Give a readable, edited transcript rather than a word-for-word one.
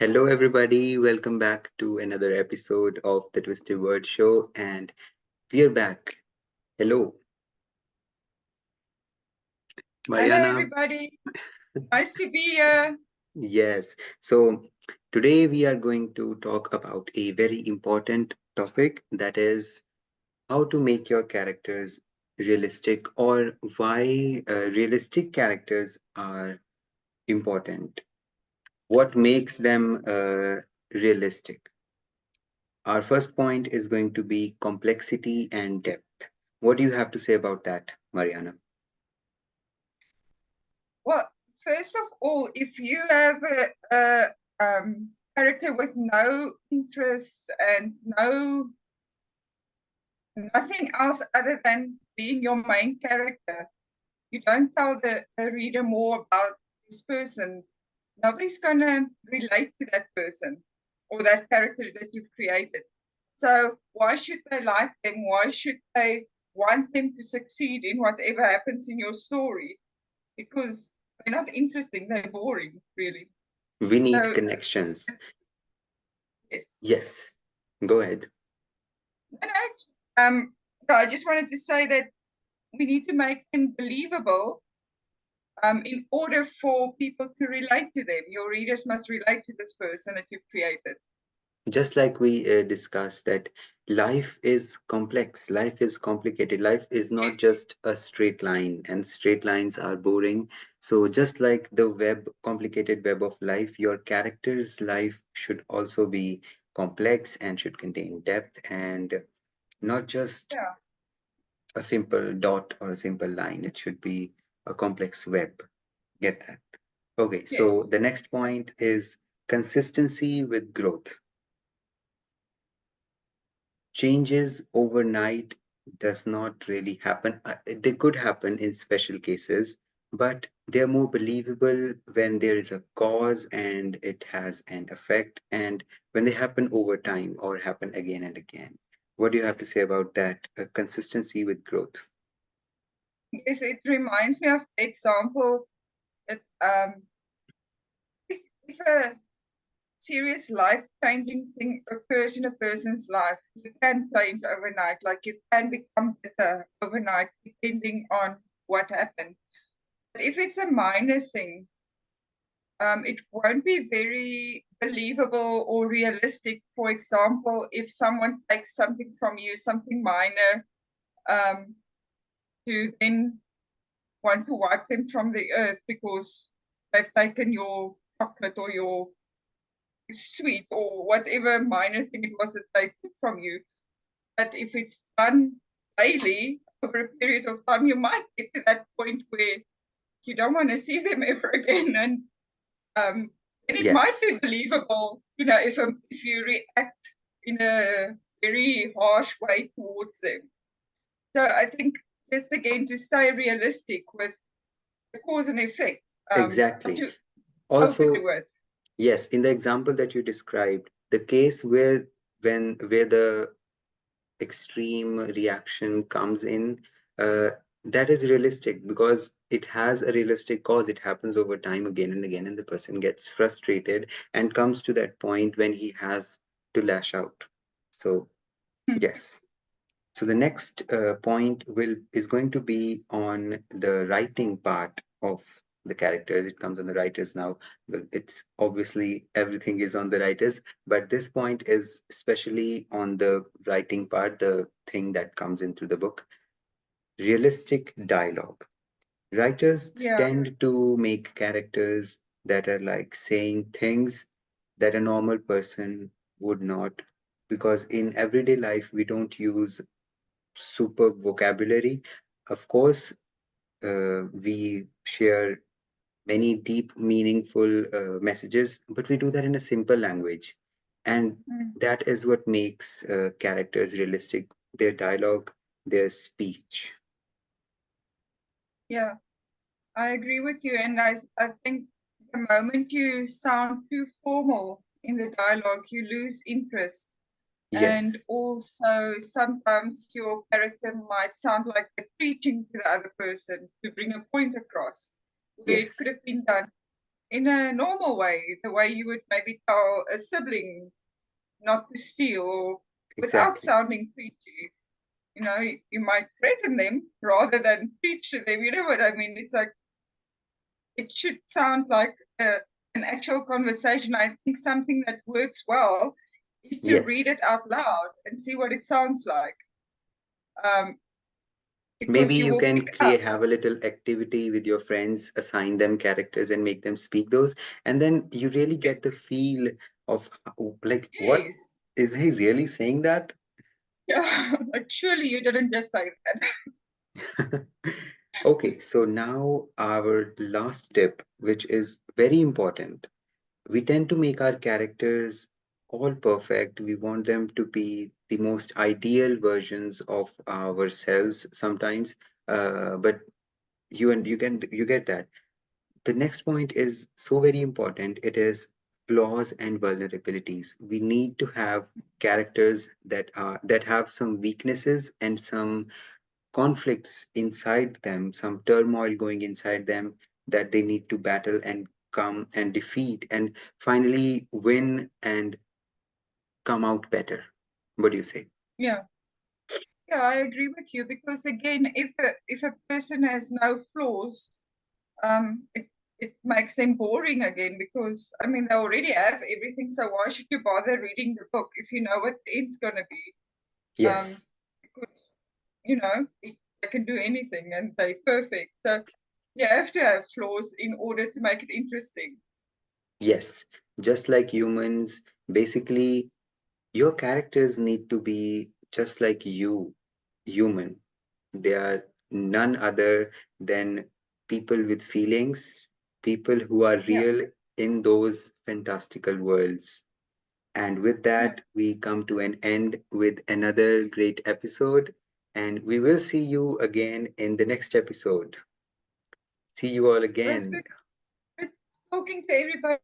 Hello, everybody. Welcome back to another episode of the Twisted Word Show. And we're back. Hello, Hello, Mariana. everybody. Nice to be here. Yes. So today we are going to talk about a very important topic, that is how to make your characters realistic, or why realistic characters are important. What makes them realistic? Our first point is going to be complexity and depth. What do you have to say about that, Mariana? Well, first of all, if you have a character with no interests and nothing else other than being your main character, you don't tell the reader more about this person. Nobody's going to relate to that person or that character that you've created. So why should they like them? Why should they want them to succeed in whatever happens in your story? Because they're not interesting, they're boring, really. We need So, connections. yes. Yes. Go ahead. No, no, um, no, I just wanted to say that we need to make them believable in order for people to relate to them. Your readers must relate to this person that you've created. Just like we discussed, that life is complex, life is complicated, life is not Yes. just a straight line, and straight lines are boring. So just like the complicated web of life, your character's life should also be complex and should contain depth, and not just Yeah. a simple dot or a simple line. It should be a complex web. Get that? Okay, so Yes. the next point is consistency with growth. Changes overnight does not really happen. They could happen in special cases, but they're more believable when there is a cause and it has an effect, and when they happen over time or happen again and again. What do you have to say about that? Consistency with growth. Yes, it reminds me of the example that if a serious life-changing thing occurs in a person's life, you can change overnight, like you can become better overnight, depending on what happened. But if it's a minor thing, it won't be very believable or realistic. For example, if someone takes something from you, something minor, um, to then want to wipe them from the earth because they've taken your chocolate or your sweet or whatever minor thing it was that they took from you. But if it's done daily over a period of time, you might get to that point where you don't want to see them ever again. And it might Yes, be believable, if you react in a very harsh way towards them. So I think just again to stay realistic with the cause and effect, not exactly. to Also, overdo it. yes, in the example that you described, the case where the extreme reaction comes in, uh, that is realistic because it has a realistic cause. It happens over time again and again, and the person gets frustrated and comes to that point when he has to lash out. So, yes. So the next point will is going to be on the writing part of the characters. It comes on the writers now. Well, it's obviously everything is on the writers, but this point is especially on the writing part, the thing that comes into the book. Realistic dialogue. Writers Yeah. tend to make characters that are like saying things that a normal person would not, because in everyday life we don't use super vocabulary. Of course, we share many deep, meaningful messages, but we do that in a simple language. And Mm. that is what makes characters realistic, their dialogue, their speech. Yeah, I agree with you. And I think the moment you sound too formal in the dialogue, you lose interest. And Yes, also, sometimes your character might sound like they're preaching to the other person to bring a point across, where it could yes. have been done in a normal way, the way you would maybe tell a sibling not to steal, or without Exactly. sounding preachy. You know, you might threaten them rather than preach to them. You know what I mean? It's like it should sound like an actual conversation. I think something that works well is to read Yes. it out loud and see what it sounds like, um, Maybe because you you will can pick up. create have a little activity with your friends, assign them characters and make them speak those, and then you really get the feel of like what Yes. is he really saying that? Yeah. Like, surely you didn't just say that. Okay, so now our last tip, which is very important. We tend to make our characters all perfect. We want them to be the most ideal versions of ourselves sometimes. But you get that. The next point is so very important. It is flaws and vulnerabilities. We need to have characters that have some weaknesses and some conflicts inside them, some turmoil going inside them that they need to battle and come and defeat and finally win and come out better. What do you say? Yeah. Yeah, I agree with you because again, if a person has no flaws, it makes them boring again because I mean they already have everything. So why should you bother reading the book if you know what the end's gonna be? Um, Yes, because you know they can do anything and they're perfect. So you have to have flaws in order to make it interesting. yes. Just like humans, basically, your characters need to be just like you, human. They are none other than people with feelings, people who are Yeah, real in those fantastical worlds. And with yeah, that, we come to an end with another great episode. And we will see you again in the next episode. See you all it was again. good talking to everybody.